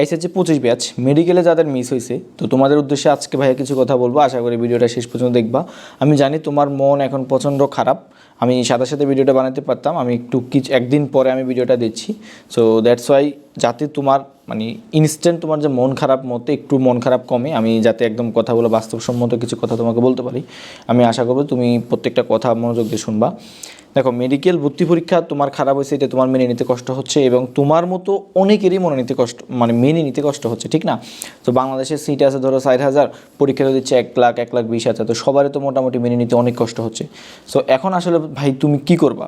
HSC 25 batch মেডিকেলে যাদের miss হয়েছে, তো তোমাদের উদ্দেশ্যে আজকে ভাইয়া কিছু কথা বলবো। আশা করি ভিডিওটা শেষ পর্যন্ত দেখবা। আমি জানি তোমার মন এখন প্রচণ্ড খারাপ, আমি সাথে সাথে ভিডিওটা বানাতে পারতাম, আমি একটু একদিন পরে আমি ভিডিওটা দিচ্ছি। সো দ্যাটস ওয়াই, যাতে তোমার মানে ইনস্ট্যান্ট তোমার যে মন খারাপ মতে একটু মন খারাপ কমে, আমি যাতে একদম কথাগুলো বাস্তবসম্মত কিছু কথা তোমাকে বলতে পারি, আমি আশা করবো তুমি প্রত্যেকটা কথা মনোযোগ দিয়ে শুনবা। দেখো, মেডিকেল ভর্তি পরীক্ষা তোমার খারাপ হয়েছে, এটা তোমার মেনে নিতে কষ্ট হচ্ছে এবং তোমার মতো অনেকেরই মেনে নিতে কষ্ট হচ্ছে, ঠিক না? তো বাংলাদেশের সিট আছে ধরো 60,000, পরীক্ষা দিচ্ছে 1,00,000, 1,20,000, তো সবারই তো মোটামুটি মেনে নিতে অনেক কষ্ট হচ্ছে। সো এখন আসলে ভাই তুমি কি করবা?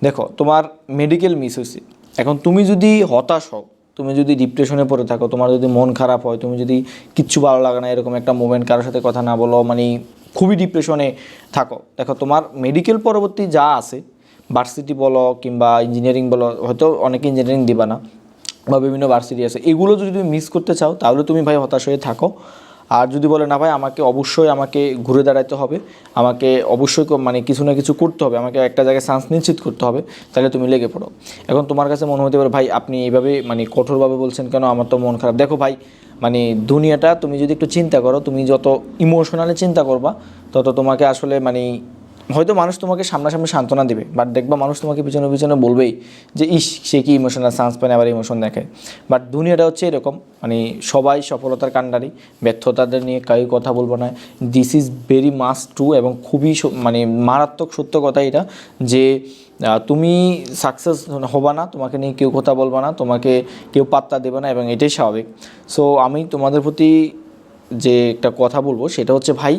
দেখো, তোমার মেডিকেল মিস হয়েছে, এখন তুমি যদি হতাশ হও, তুমি যদি ডিপ্রেশনে পড়ে থাকো, তোমার যদি মন খারাপ হয়, তুমি যদি কিচ্ছু ভালো লাগে না এরকম একটা মোমেন্ট, কারোর সাথে কথা না বলো, মানে খুবই ডিপ্রেশনে থাকো, দেখো তোমার মেডিকেল পরবর্তী যা আছে, ভার্সিটি বলো কিংবা ইঞ্জিনিয়ারিং বলো, হয়তো অনেকে ইঞ্জিনিয়ারিং দিবা না বা বিভিন্ন ভার্সিটি আছে, এগুলো যদি তুমি মিস করতে চাও তাহলে তুমি ভাই হতাশ হয়ে থাকো। আর যদি বলে না ভাই আমাকে ঘুরে দাঁড়াতে হবে, আমাকে অবশ্যই মানে কিছু না কিছু করতে হবে, আমাকে একটা জায়গায় চান্স নিশ্চিত করতে হবে, তাহলে তুমি লেগে পড়ো। এখন তোমার কাছে মনে হতে পারে ভাই আপনি এইভাবে মানে কঠোরভাবে বলছেন কেন, আমার তো মন খারাপ। দেখো ভাই, মানে দুনিয়াটা তুমি যদি একটু চিন্তা করো, তুমি যত ইমোশনালি চিন্তা করবা তত তোমাকে আসলে মানে হয়তো মানুষ তোমাকে সামনাসামনি সান্ত্বনা দেবে, বাট দেখবা মানুষ তোমাকে পিছনে পিছনে বলবেই যে ইস সে কি ইমোশনাল, চান্স পায় আবার ইমোশন দেখায়। বাট দুনিয়াটা হচ্ছে এরকম, মানে সবাই সফলতার কাণ্ডারি, ব্যর্থতাদের নিয়ে কেউ কথা বলবো না। This is very much true এবং খুবই মানে মারাত্মক সত্য কথা এটা, যে তুমি সাকসেস হবা না, তোমাকে নিয়ে কেউ কথা বলবা না, তোমাকে কেউ পাত্তা দেবে না, এবং এটাই স্বাভাবিক। সো আমি তোমাদের প্রতি যে একটা কথা বলবো সেটা হচ্ছে ভাই,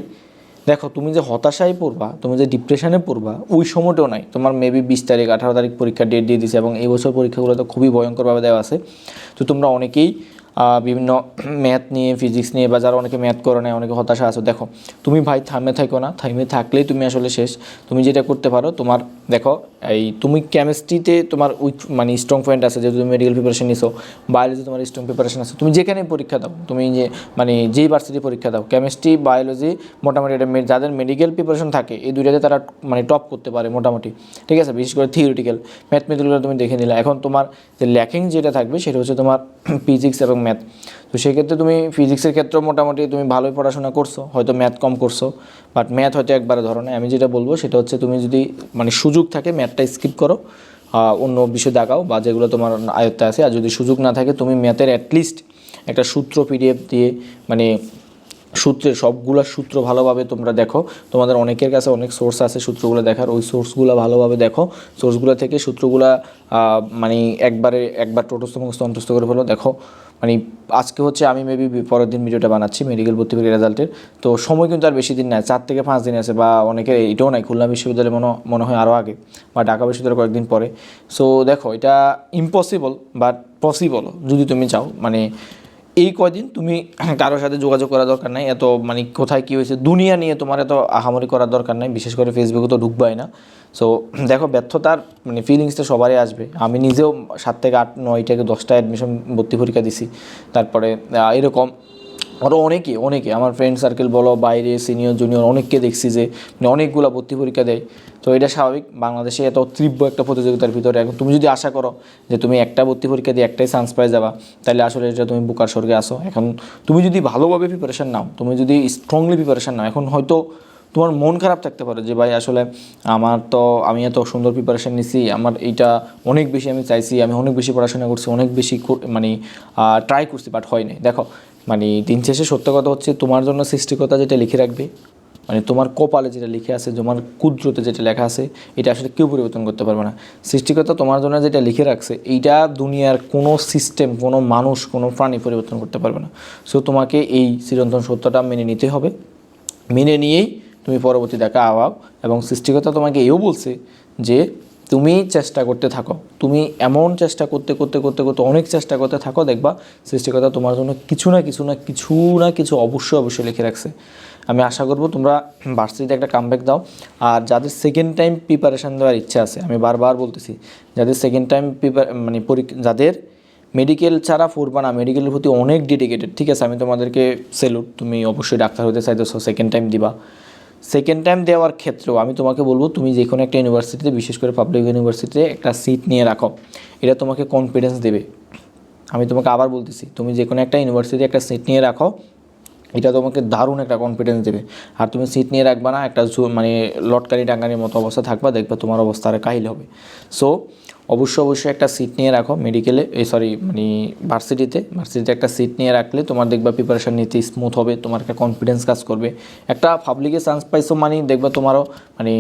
দেখো তুমি যে হতাশায় পড়বা, তুমি যে ডিপ্রেশনে পড়বা, ওই সময়টাও নাই। তোমার মেবি 20 তারিখ 18 তারিখ পরীক্ষার ডেট দিয়ে দিছে এবং এই বছর পরীক্ষাগুলো তো খুবই ভয়ঙ্করভাবে দেওয়া আছে। তো তোমরা অনেকেই বিভিন্ন ম্যাথ নিয়ে, ফিজিক্স নিয়ে, বা যারা অনেকে ম্যাথ করে নেয়, অনেকে হতাশা আছো, দেখো তুমি ভাই থামে থাকো না, থামে থাকলেই তুমি আসলে শেষ। তুমি যেটা করতে পারো, তোমার দেখো এই তুমি কেমিস্ট্রিতে তোমার উইক মানে স্ট্রং পয়েন্ট আছে, যেহেতু তুমি মেডিকেল প্রিপারেশন নিছো, বায়োলজি তোমার স্ট্রং প্রিপারেশন আছে, তুমি যেখানে পরীক্ষা দাও, তুমি যে মানে যেই ভার্সিটি পরীক্ষা দাও, কেমিস্ট্রি বায়োলজি মোটামুটি এটা যাদের মেডিকেল প্রিপারেশন থাকে এই দুইটাতে তারা মানে টপ করতে পারে মোটামুটি, ঠিক আছে? বিশেষ করে থিওরিটিক্যাল ম্যাথমেটিক্যাল তুমি দেখে নিলে। এখন তোমার যে ল্যাকিং যেটা থাকবে সেটা হচ্ছে তোমার ফিজিক্স এবং ম্যাথ। তো সেক্ষেত্রে তুমি ফিজিক্সের ক্ষেত্রেও মোটামুটি তুমি ভালোই পড়াশোনা করছো, হয়তো ম্যাথ কম করছো, বাট ম্যাথ হয়তো একবারে ধরো না। আমি যেটা বলবো সেটা হচ্ছে তুমি যদি মানে সুযোগ থাকে ম্যাথটা স্কিপ করো, অন্য বিষয় দেখাও বা যেগুলো তোমার আয়ত্তে আছে। আর যদি সুযোগ না থাকে, তুমি ম্যাথের অ্যাটলিস্ট একটা সূত্র পিডিএফ দিয়ে মানে সবগুলো সূত্র ভালোভাবে তোমরা দেখো, তোমাদের অনেকের কাছে অনেক সোর্স আছে সূত্রগুলো দেখার, ওই সোর্সগুলো ভালোভাবে দেখো, সোর্সগুলো থেকে সূত্রগুলো মানে একবার টোটস্থ মুখস্থ অন্তস্থ করে ফেলো। দেখো মানে আজকে হচ্ছে আমি মেবি পরের দিন ভিডিওটা বানাচ্ছি মেডিকেল ভর্তি পরীক্ষার রেজাল্টের, তো সময় কিন্তু আর বেশি দিন নাই, 4 থেকে 5 দিন আছে, বা অনেকের এটাও নাই, খুলনা বিশ্ববিদ্যালয় মনে হয় আরও আগে, বা ঢাকা বিশ্ববিদ্যালয় কয়েকদিন পরে। সো দেখো, এটা ইম্পসিবল বাট পসিবল যদি তুমি চাও। মানে এই কয়দিন তুমি কারোর সাথে যোগাযোগ করা দরকার নাই, এত মানে কোথায় কী হয়েছে দুনিয়া নিয়ে তোমার এত আহামরি করার দরকার নাই, বিশেষ করে ফেসবুকে তো ঢুকবাই না। সো দেখো, ব্যর্থতার মানে ফিলিংসটা সবারই আসবে। আমি নিজেও 7 থেকে 8, 9 থেকে 10টা অ্যাডমিশন ভর্তি পরীক্ষা দিছি, তারপরে এরকম আরও অনেকে আমার ফ্রেন্ড সার্কেল বলো, বাইরে সিনিয়র জুনিয়র অনেককে দেখছি যে মানে অনেকগুলো ভর্তি পরীক্ষা দেয়। তো এটা স্বাভাবিক, বাংলাদেশে এত তীব্র একটা প্রতিযোগিতার ভিতরে। এখন তুমি যদি আশা করো যে তুমি একটা ভর্তি পরীক্ষা দিয়ে একটাই চান্স পাই যাবা, তাহলে আসলে এটা তুমি বোকার স্বর্গে আসো। এখন তুমি যদি ভালোভাবে প্রিপারেশান নাও, তুমি যদি স্ট্রংলি প্রিপারেশান নাও, এখন হয়তো তোমার মন খারাপ থাকতে পারে যে ভাই আসলে আমি এত সুন্দর প্রিপারেশান নিছি, আমার এইটা অনেক বেশি আমি চাইছি, আমি অনেক বেশি পড়াশোনা করছি, অনেক বেশি মানে ট্রাই করছি, বাট হয় নাই। দেখো মানে দিন শেষে সত্য কথা হচ্ছে, তোমার জন্য সৃষ্টিকর্তা যেটা লিখে রাখবে, মানে তোমার কপালে যেটা লিখে আছে, তোমার কুদরতে যেটা লেখা আছে, এটা আসলে কেউ পরিবর্তন করতে পারবে না। সৃষ্টিকর্তা তোমার জন্য যেটা লিখে রাখছে, এইটা দুনিয়ার কোনো সিস্টেম, কোনো মানুষ, কোনো প্রাণী পরিবর্তন করতে পারবে না। সো তোমাকে এই চিরন্তন সত্যটা মেনে নিতে হবে, মেনে নিয়েই তুমি পরবর্তী দেখা আওয়াও। এবং সৃষ্টিকর্তা তোমাকে এও বলছে যে তুমি চেষ্টা করতে থাকো, তুমি এমন চেষ্টা করতে করতে করতে করতে অনেক চেষ্টা করতে থাকো, দেখবা সৃষ্টিকর্তা তোমার জন্য কিছু অবশ্যই লিখে রাখছে। আমি আশা করবো তোমরা ভার্সিটিতে একটা কামব্যাক দাও। আর যাদের সেকেন্ড টাইম প্রিপারেশান দেওয়ার ইচ্ছা আছে, আমি বারবার বলতেছি, যাদের সেকেন্ড টাইম মানে যাদের মেডিকেল ছাড়া পড়বা না, মেডিকেলের প্রতি অনেক ডেডিকেটেড, ঠিক আছে, আমি তোমাদেরকে সেলুট, তুমি অবশ্যই ডাক্তার হতে চাইতেছো, সেকেন্ড টাইম দিবা। সেকেন্ড টাইম দেওয়ার ক্ষেত্রেও আমি তোমাকে বলবো, তুমি যে কোনো একটা ইউনিভার্সিটিতে, বিশেষ করে পাবলিক ইউনিভার্সিটিতে একটা সিট নিয়ে রাখো, এটা তোমাকে কনফিডেন্স দেবে। আমি তোমাকে আবার বলতেছি, তুমি যে কোনো একটা ইউনিভার্সিটি একটা সিট নিয়ে রাখো, এটা তোমাকে দারুণ একটা কনফিডেন্স দেবে। আর তুমি সিট নিয়ে রাখবা না, একটা মানে লটকানি টাঙ্গানির মতো অবস্থা থাকবা, দেখবে তোমার অবস্থা আর কাহিল হবে। সো অবশ্যই একটা সিট নিয়ে রাখো মেডিকেলে, মানে ভার্সিটিতে একটা সিট নিয়ে রাখলে তোমার দেখবা প্রিপারেশান নিতে স্মুথ হবে, তোমার একটা কনফিডেন্স কাজ করবে। একটা পাবলিকে চান্স পাইছো মানে দেখবা তোমারও মানে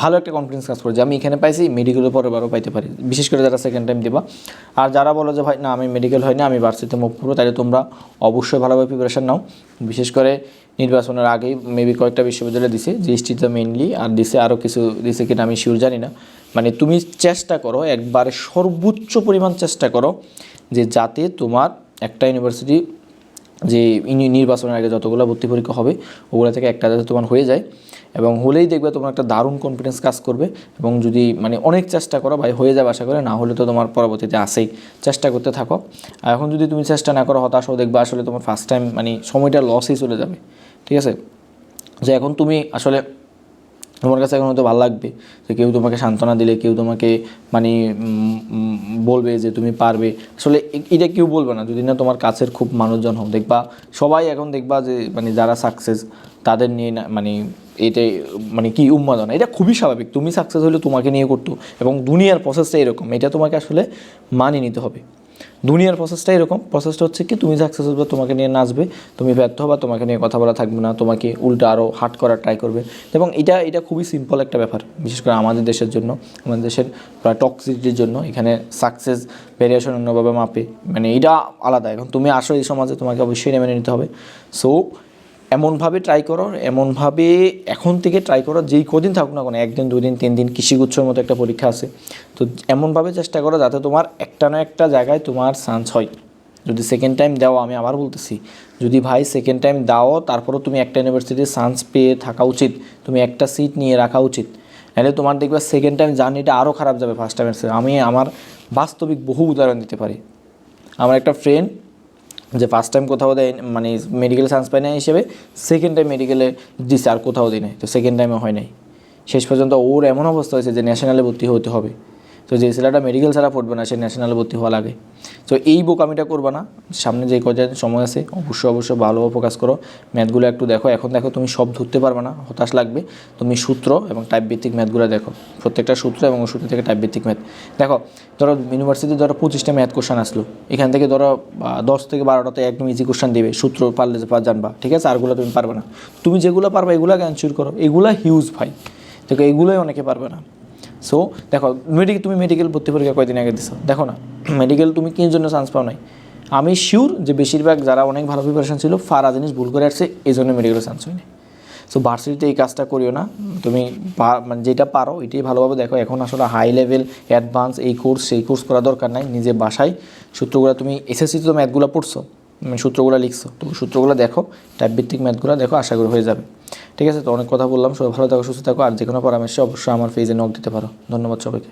ভালো একটা কনফিডেন্স কাজ করে যে আমি এখানে পাইছি, মেডিকেলের পরে বারও পাইতে পারি, বিশেষ করে যারা সেকেন্ড টাইম দেবা। আর যারা বলো যে ভাই না আমি মেডিকেল হয় না, আমি ভার্সিটিতে মুভ করবো, তাহলে তোমরা অবশ্যই ভালোভাবে প্রিপারেশান নাও। বিশেষ করে নির্বাচনের আগেই মেবি কয়েকটা বিশ্ববিদ্যালয় দিছে, জিএসটিতে মেইনলি, আর দিছে আরও কিছু দিছে কিনা আমি শিওর জানি না। মানে তুমি চেষ্টা করো, একবারে সর্বোচ্চ পরিমাণ চেষ্টা করো যে যাতে তোমার একটা ইউনিভার্সিটি যে নির্বাচনের আগে যতগুলো ভর্তি পরীক্ষা হবে ওগুলো থেকে একটা যাতে তোমার হয়ে যায়, এবং হলেই দেখবে তোমার একটা দারুণ কনফিডেন্স কাজ করবে। এবং যদি মানে অনেক চেষ্টা করো ভাই হয়ে যাবে আশা করে, না হলে তো তোমার পরবর্তীতে আসেই, চেষ্টা করতে থাকো। আর এখন যদি তুমি চেষ্টা না করো, হতাশ হও, দেখবে আসলে তোমার ফার্স্ট টাইম মানে সময়টা লসই চলে যাবে। ঠিক আছে, যে এখন তুমি আসলে তোমার কাছে এখন হয়তো ভালো লাগবে যে কেউ তোমাকে সান্ত্বনা দিলে, কেউ তোমাকে মানে বলবে যে তুমি পারবে, আসলে এটা কেউ বলবে না যদি না তোমার কাছের খুব মানুষজন হোক। দেখবা সবাই এখন দেখবা যে মানে যারা সাকসেস তাদের নিয়ে না মানে এটাই মানে কি উন্মাদনা, এটা খুবই স্বাভাবিক। তুমি সাকসেস হলে তোমাকে নিয়ে করতো, এবং দুনিয়ার প্রসেসটা এরকম, এটা তোমাকে আসলে মানিয়ে নিতে হবে। দুনিয়ার প্রসেসটা এরকম, প্রসেসটা হচ্ছে কি তুমি সাকসেস হবে তোমাকে নিয়ে নাচবে, তুমি ব্যর্থ হবা তোমাকে নিয়ে কথা বলা থাকবে না, তোমাকে উল্টা আরও হার্ট করার ট্রাই করবে। এবং এটা খুবই সিম্পল একটা ব্যাপার, বিশেষ করে আমাদের দেশের জন্য, আমাদের দেশের প্রায় টক্সিসিটির জন্য এখানে সাকসেস ভেরিয়েশন অন্যভাবে মাপে, মানে এটা আলাদা। এখন তুমি আসো এই সমাজে, তোমাকে অবশ্যই মেনে নিতে হবে। সো এমনভাবে ট্রাই করো, এমনভাবে এখন থেকে ট্রাই করো, যেই কদিন থাকুক না কোনো, 1 দিন 2 দিন 3 দিন, কৃষিগুচ্ছর মতো একটা পরীক্ষা আছে, তো এমনভাবে চেষ্টা করো যাতে তোমার একটা না একটা জায়গায় তোমার চান্স হয়। যদি সেকেন্ড টাইম দাও, আমি আবার বলতেছি, যদি ভাই সেকেন্ড টাইম দাও তারপরেও তুমি একটা ইউনিভার্সিটির চান্স পেয়ে থাকা উচিত, তুমি একটা সিট নিয়ে রাখা উচিত। নাহলে তোমার দেখবে সেকেন্ড টাইম জার্নিটা আরও খারাপ যাবে ফার্স্ট টাইমের চেয়ে। আমি আমার বাস্তবিক বহু উদাহরণ দিতে পারি। আমার একটা ফ্রেন্ড যে ফার্স্ট টাইম কোথাও দেয় মানে মেডিকেল চান্স পায় না হিসেবে সেকেন্ড টাইম মেডিকেলে দিচ্ছে, আর কোথাও দিই নাই, তো সেকেন্ড টাইমে হয় নাই। শেষ পর্যন্ত ওর এমন অবস্থা হয়েছে যে ন্যাশনালে ভর্তি হতে হবে। তো যে ছেলেটা মেডিকেল ছাড়া পড়বে না, সে ন্যাশনালে ভর্তি হওয়া লাগে। তো এই বোকামিটা করবা না, সামনে যে কয়দিন সময় আছে অবশ্যই ভালোভাবে ফোকাস করো, ম্যাথগুলো একটু দেখো। এখন দেখো তুমি সব ধরতে পারবে না, হতাশ লাগবে, তুমি সূত্র এবং টাইপ ভিত্তিক ম্যাথগুলো দেখো, প্রত্যেকটা সূত্র এবং সূত্র থেকে টাইপ ভিত্তিক ম্যাথ দেখো। ধরো ইউনিভার্সিটি ধরো 25টা ম্যাথ কোশ্চেন আসলো, এখান থেকে ধরো 10 থেকে 12টাতে একদম ইজি কোশ্চেন দেবে, সূত্র পারলে জানবা, ঠিক আছে, আরগুলো তুমি পারবে না। তুমি যেগুলো পারবে এগুলো অ্যানসার করো, এগুলো হিউজ ভাই, দেখো এগুলোই অনেকে পারবে না। সো দেখো তুমি মেডিকেল ভর্তি পরীক্ষা কয়দিন আগে দিছো, দেখো না মেডিকেল তুমি কি জন্য চান্স পাও নাই। আমি শিওর যে বেশিরভাগ যারা অনেক ভালো প্রিপারেশন ছিল ফারা জিনিস ভুল করে আসছে, এই জন্য মেডিকেলের চান্স হয়নি। সো ভার্সিটিতে এই কাজটা করিও না, তুমি মানে যেটা পারো এটাই ভালোভাবে দেখো। এখন আসলে হাই লেভেল অ্যাডভান্স এই কোর্স সেই কোর্স করা দরকার নাই, নিজে বাসায় সূত্রগুলো, তুমি এসএসসিতে তো ম্যাথগুলো পড়ছো, সূত্রগুলো লিখছো, তো সূত্রগুলো দেখো, টাইপ ভিত্তিক ম্যাথগুলো দেখো, আশা করি হয়ে যাবে। ঠিক আছে, তো অনেক কথা বললাম, সবাই ভালো থাকো, সুস্থ থাকো, আর যে কোনো পরামর্শে অবশ্যই আমার পেজে নক দিতে পারো। ধন্যবাদ সবাইকে।